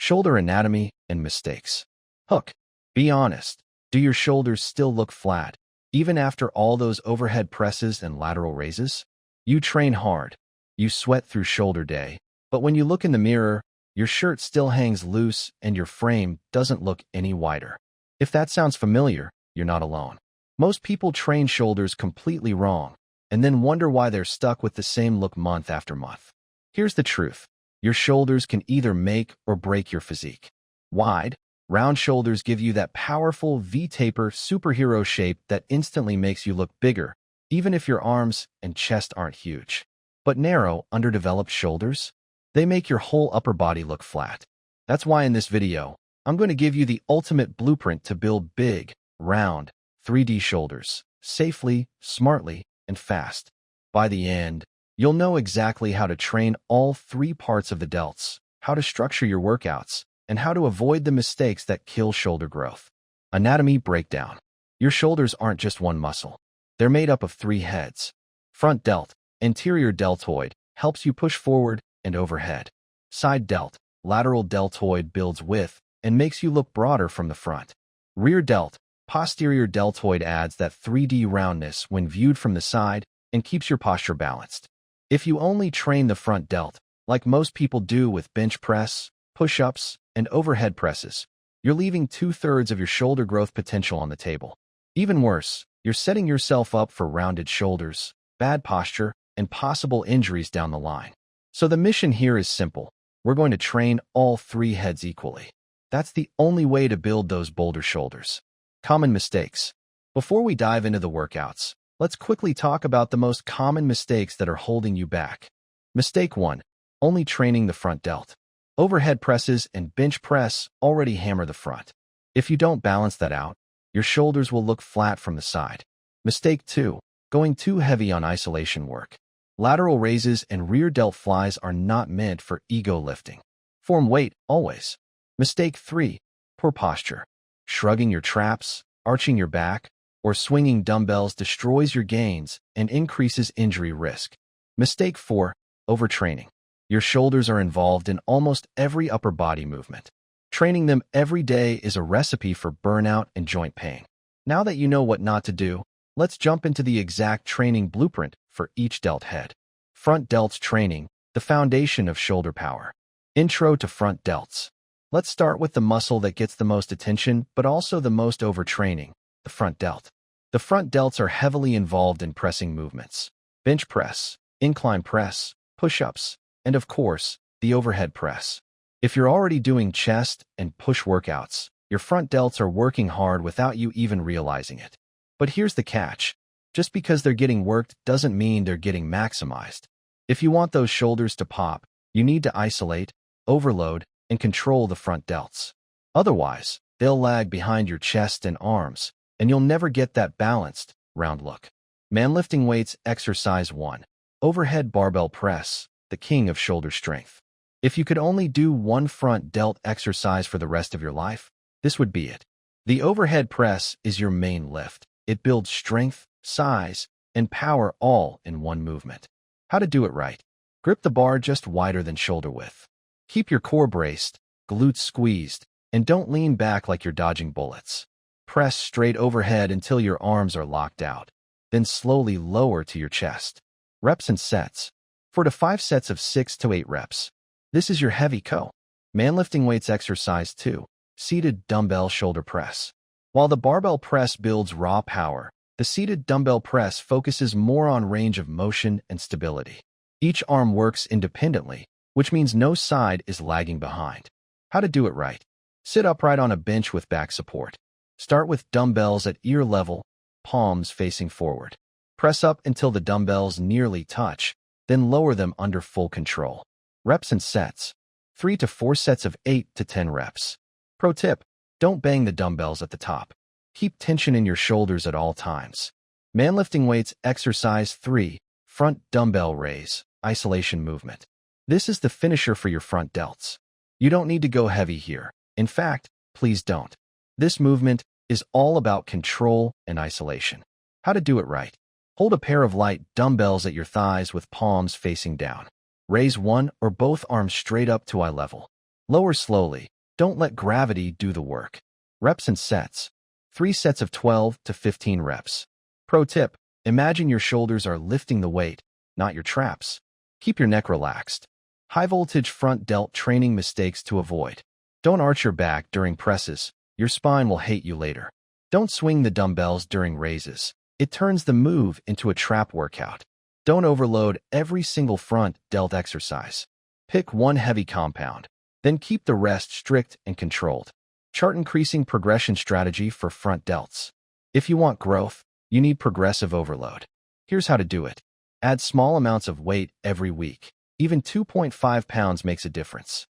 Shoulder anatomy and mistakes. Hook. Be honest. Do your shoulders still look flat, even after all those overhead presses and lateral raises? You train hard. You sweat through shoulder day. But when you look in the mirror, your shirt still hangs loose and your frame doesn't look any wider. If that sounds familiar, you're not alone. Most people train shoulders completely wrong and then wonder why they're stuck with the same look month after month. Here's the truth. Your shoulders can either make or break your physique. Wide, round shoulders give you that powerful V-taper superhero shape that instantly makes you look bigger, even if your arms and chest aren't huge. But narrow, underdeveloped shoulders? They make your whole upper body look flat. That's why in this video, I'm going to give you the ultimate blueprint to build big, round, 3D shoulders, safely, smartly, and fast. By the end, you'll know exactly how to train all three parts of the delts, how to structure your workouts, and how to avoid the mistakes that kill shoulder growth. Anatomy breakdown. Your shoulders aren't just one muscle. They're made up of three heads. Front delt, anterior deltoid, helps you push forward and overhead. Side delt, lateral deltoid builds width and makes you look broader from the front. Rear delt, posterior deltoid adds that 3D roundness when viewed from the side and keeps your posture balanced. If you only train the front delt, like most people do with bench press, push-ups, and overhead presses, you're leaving 2/3 of your shoulder growth potential on the table. Even worse, you're setting yourself up for rounded shoulders, bad posture, and possible injuries down the line. So the mission here is simple. We're going to train all three heads equally. That's the only way to build those bolder shoulders. Common mistakes. Before we dive into the workouts, let's quickly talk about the most common mistakes that are holding you back. Mistake 1. Only training the front delt. Overhead presses and bench press already hammer the front. If you don't balance that out, your shoulders will look flat from the side. Mistake 2. Going too heavy on isolation work. Lateral raises and rear delt flies are not meant for ego lifting. Form weight always. Mistake 3. Poor posture. Shrugging your traps, arching your back, or swinging dumbbells destroys your gains and increases injury risk. Mistake 4. Overtraining. Your shoulders are involved in almost every upper body movement. Training them every day is a recipe for burnout and joint pain. Now that you know what not to do, let's jump into the exact training blueprint for each delt head. Front delts training, the foundation of shoulder power. Intro to front delts. Let's start with the muscle that gets the most attention, but also the most overtraining, the front delt. The front delts are heavily involved in pressing movements. Bench press, incline press, push-ups, and of course, the overhead press. If you're already doing chest and push workouts, your front delts are working hard without you even realizing it. But here's the catch. Just because they're getting worked doesn't mean they're getting maximized. If you want those shoulders to pop, you need to isolate, overload, and control the front delts. Otherwise, they'll lag behind your chest and arms, and you'll never get that balanced, round look. Manlifting weights exercise 1. Overhead barbell press, the king of shoulder strength. If you could only do one front delt exercise for the rest of your life, this would be it. The overhead press is your main lift. It builds strength, size, and power all in one movement. How to do it right. Grip the bar just wider than shoulder width. Keep your core braced, glutes squeezed, and don't lean back like you're dodging bullets. Press straight overhead until your arms are locked out. Then slowly lower to your chest. Reps and sets. 4 to 5 sets of 6 to 8 reps. This is your heavy co. Manlifting weights exercise 2. Seated dumbbell shoulder press. While the barbell press builds raw power, the seated dumbbell press focuses more on range of motion and stability. Each arm works independently, which means no side is lagging behind. How to do it right. Sit upright on a bench with back support. Start with dumbbells at ear level, palms facing forward. Press up until the dumbbells nearly touch, then lower them under full control. Reps and sets. 3 to 4 sets of 8 to 10 reps. Pro tip, don't bang the dumbbells at the top. Keep tension in your shoulders at all times. Manlifting weights exercise 3. Front dumbbell raise, isolation movement. This is the finisher for your front delts. You don't need to go heavy here. In fact, please don't. This movement is all about control and isolation. How to do it right. Hold a pair of light dumbbells at your thighs with palms facing down. Raise one or both arms straight up to eye level. Lower slowly. Don't let gravity do the work. Reps and sets. 3 sets of 12 to 15 reps. Pro tip: imagine your shoulders are lifting the weight, not your traps. Keep your neck relaxed. High voltage front delt training mistakes to avoid. Don't arch your back during presses. Your spine will hate you later. Don't swing the dumbbells during raises. It turns the move into a trap workout. Don't overload every single front delt exercise. Pick one heavy compound. Then keep the rest strict and controlled. Chart increasing progression strategy for front delts. If you want growth, you need progressive overload. Here's how to do it. Add small amounts of weight every week. Even 2.5 pounds makes a difference.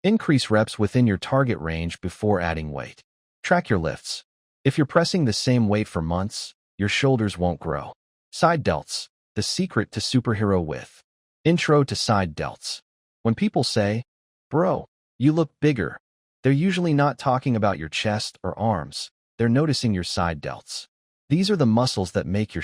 Increase reps within your target range before adding weight. Track your lifts. If you're pressing the same weight for months, your shoulders won't grow. Side delts, the secret to superhero width. Intro to side delts. When people say, "Bro, you look bigger," they're usually not talking about your chest or arms. They're noticing your side delts. These are the muscles that make your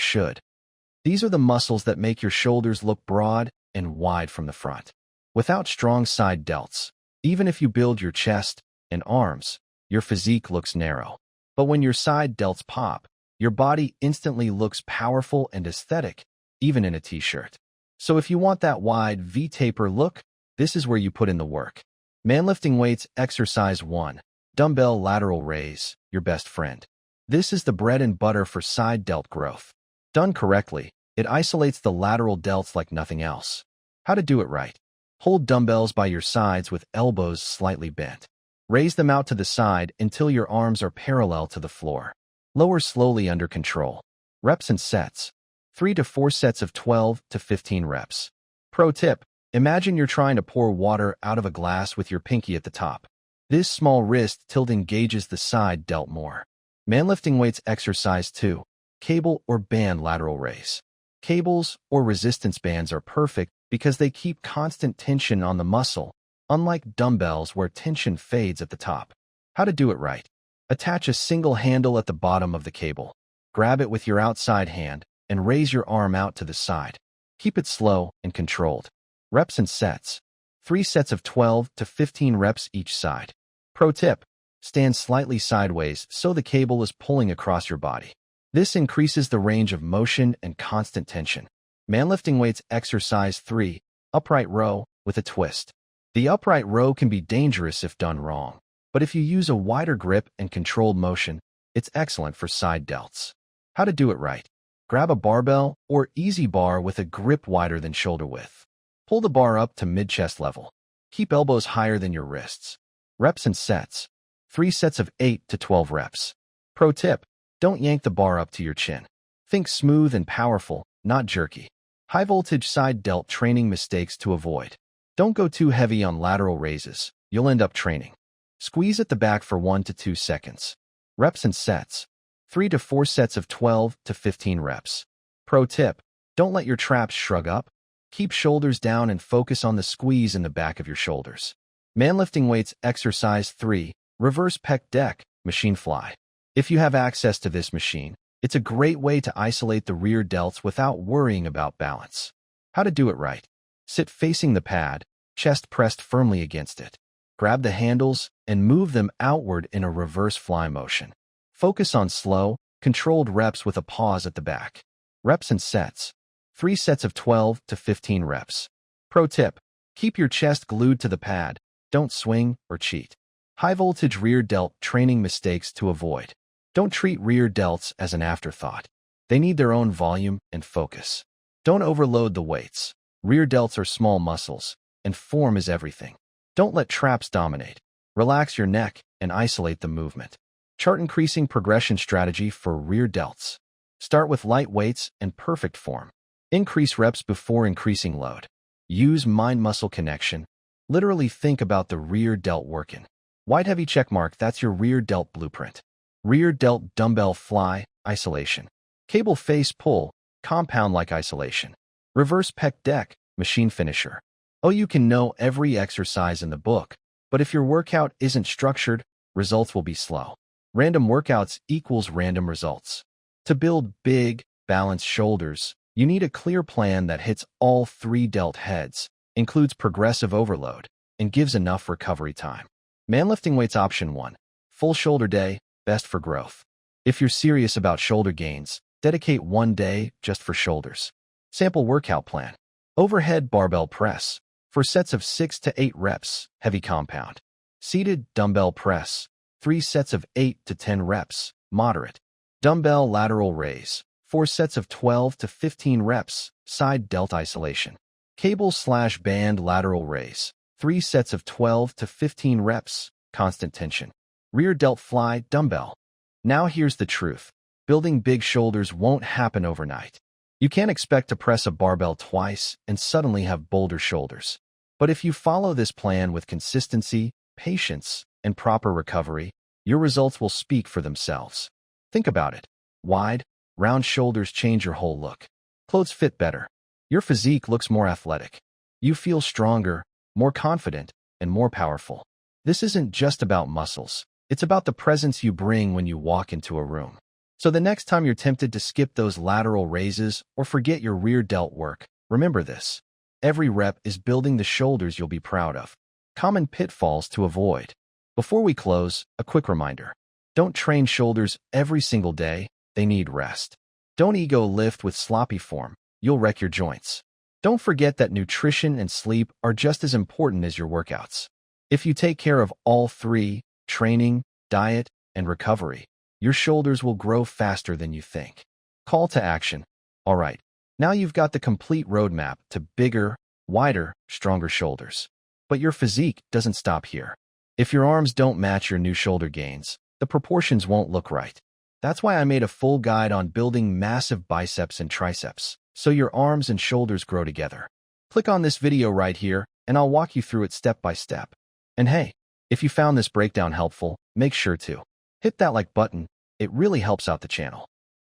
shoulders look broad and wide from the front. Without strong side delts, even if you build your chest and arms, your physique looks narrow. But when your side delts pop, your body instantly looks powerful and aesthetic, even in a t-shirt. So if you want that wide V-taper look, this is where you put in the work. Manlifting weights exercise 1. Dumbbell lateral raise, your best friend. This is the bread and butter for side delt growth. Done correctly, it isolates the lateral delts like nothing else. How to do it right. Hold dumbbells by your sides with elbows slightly bent. Raise them out to the side until your arms are parallel to the floor. Lower slowly under control. Reps and sets. 3 to 4 sets of 12 to 15 reps. Pro tip: imagine you're trying to pour water out of a glass with your pinky at the top. This small wrist tilt engages the side delt more. Manlifting weights exercise 2. Cable or band lateral raise. Cables or resistance bands are perfect because they keep constant tension on the muscle, unlike dumbbells where tension fades at the top. How to do it right. Attach a single handle at the bottom of the cable. Grab it with your outside hand and raise your arm out to the side. Keep it slow and controlled. Reps and sets. 3 sets of 12 to 15 reps each side. Pro tip: stand slightly sideways so the cable is pulling across your body. This increases the range of motion and constant tension. Manlifting weights exercise 3. Upright row with a twist. The upright row can be dangerous if done wrong, but if you use a wider grip and controlled motion, it's excellent for side delts. How to do it right. Grab a barbell or easy bar with a grip wider than shoulder width. Pull the bar up to mid-chest level. Keep elbows higher than your wrists. Reps and sets. 3 sets of 8 to 12 reps. Pro tip: don't yank the bar up to your chin. Think smooth and powerful, not jerky. High voltage side delt training mistakes to avoid. Don't go too heavy on lateral raises. You'll end up training. Squeeze at the back for 1 to 2 seconds. Reps and sets. 3 to 4 sets of 12 to 15 reps. Pro tip: don't let your traps shrug up. Keep shoulders down and focus on the squeeze in the back of your shoulders. Manlifting weights exercise 3. Reverse pec deck, machine fly. If you have access to this machine, it's a great way to isolate the rear delts without worrying about balance. How to do it right. Sit facing the pad, chest pressed firmly against it. Grab the handles and move them outward in a reverse fly motion. Focus on slow, controlled reps with a pause at the back. Reps and sets. 3 sets of 12 to 15 reps. Pro tip: keep your chest glued to the pad. Don't swing or cheat. High voltage rear delt training mistakes to avoid. Don't treat rear delts as an afterthought. They need their own volume and focus. Don't overload the weights. Rear delts are small muscles, and form is everything. Don't let traps dominate. Relax your neck and isolate the movement. Chart increasing progression strategy for rear delts. Start with light weights and perfect form. Increase reps before increasing load. Use mind-muscle connection. Literally think about the rear delt working. White heavy checkmark, that's your rear delt blueprint. Rear delt dumbbell fly, isolation. Cable face pull, compound-like isolation. Reverse pec deck, machine finisher. Oh, you can know every exercise in the book, but if your workout isn't structured, results will be slow. Random workouts equals random results. To build big, balanced shoulders, you need a clear plan that hits all 3 delt heads, includes progressive overload, and gives enough recovery time. Manlifting weights option 1. Full shoulder day, best for growth. If you're serious about shoulder gains, dedicate one day just for shoulders. Sample workout plan. Overhead barbell press. For sets of 6 to 8 reps, heavy compound. Seated dumbbell press. 3 sets of 8 to 10 reps, moderate. Dumbbell lateral raise. 4 sets of 12 to 15 reps, side delt isolation. Cable/band lateral raise. 3 sets of 12 to 15 reps, constant tension. Rear delt fly dumbbell. Now here's the truth. Building big shoulders won't happen overnight. You can't expect to press a barbell twice and suddenly have bolder shoulders. But if you follow this plan with consistency, patience, and proper recovery, your results will speak for themselves. Think about it. Wide, round shoulders change your whole look. Clothes fit better. Your physique looks more athletic. You feel stronger, more confident, and more powerful. This isn't just about muscles. It's about the presence you bring when you walk into a room. So the next time you're tempted to skip those lateral raises or forget your rear delt work, remember this. Every rep is building the shoulders you'll be proud of. Common pitfalls to avoid. Before we close, a quick reminder. Don't train shoulders every single day. They need rest. Don't ego lift with sloppy form. You'll wreck your joints. Don't forget that nutrition and sleep are just as important as your workouts. If you take care of all three, training, diet, and recovery, your shoulders will grow faster than you think. Call to action. All right, now you've got the complete roadmap to bigger, wider, stronger shoulders. But your physique doesn't stop here. If your arms don't match your new shoulder gains, the proportions won't look right. That's why I made a full guide on building massive biceps and triceps, so your arms and shoulders grow together. Click on this video right here, and I'll walk you through it step by step. And hey, if you found this breakdown helpful, make sure to hit that like button. It really helps out the channel.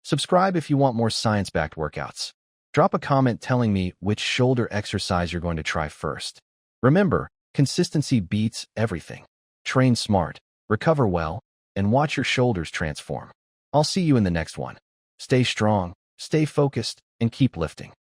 Subscribe if you want more science-backed workouts. Drop a comment telling me which shoulder exercise you're going to try first. Remember, consistency beats everything. Train smart, recover well, and watch your shoulders transform. I'll see you in the next one. Stay strong, stay focused, and keep lifting.